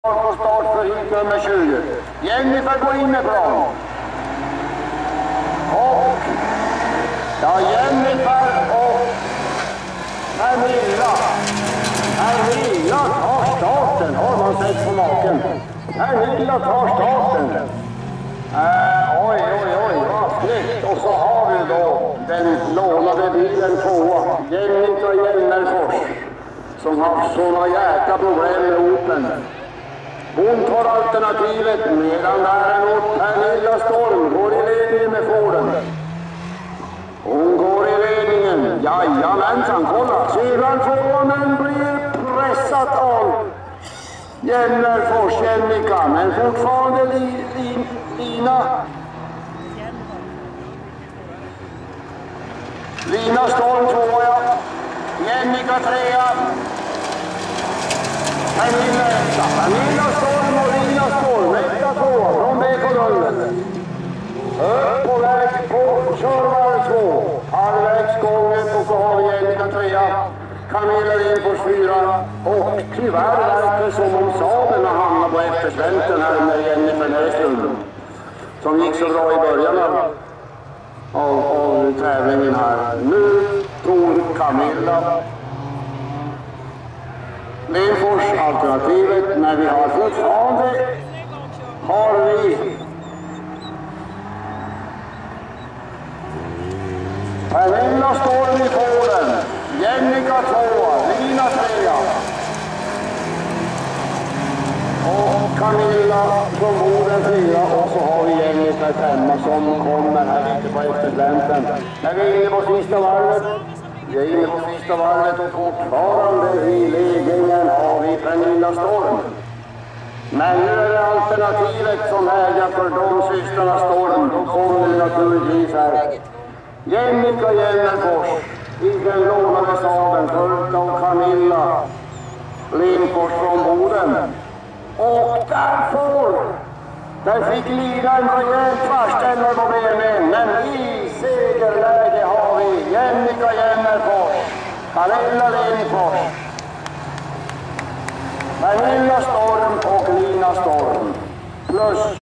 På start för hit nummer 20. Jennifer går in med plan. Och Jennifer och Pernilla tar starten. Har man sett på maken? Pernilla tar starten. Oj, vad snyggt. Och så har vi då den lånade bilen tvåa. Jennifer Hjelmerfors, som har såna jäkla problem med Opel. Hon tar alternativet medan däremot Pernilla Storm går i ledningen med Forden. Hon går i ledningen. Jajamensan, kolla. Sedan förvånen blir pressat av Hjelmerfors, Jennica. Men fortfarande Lina Storm tvåa, ja. Jennica trea. Pernilla Storm och Lina Storm, rätta tvåa från BK-rullen. Upp på väg på körvar 2, halvvägsgången, och så har vi Jennica trea. Camilla Lindfors 4, och tyvärr verkar det som om Saben har hamnat på efterslänten här med Jennifer Näslund, som gick så bra i början av tävlingen här. Nu tog Camilla Lindfors alternativet, men vi har fortfarande Pernilla Storm i Forden, Jennica 2, Lina 3 och Camilla från Boden 4, och så har vi Jennica 5 som kommer här lite på efterslänten. Men vi är inne på sista varvet. Och fortfarande i ledningen har vi Pernilla Storm. Men nu är det alternativet som äger för de systrarna Storm. Då kommer det naturligtvis här Jennica Hjelmerfors i den lånade Saben, följt av Camilla Lindfors från Boden. Och där fick Lina en rejäl kvarställare på benen, men i segerläge har vi Jennica Hjelmerfors, Camilla Lindfors, Pernilla Storm och Lina Storm plus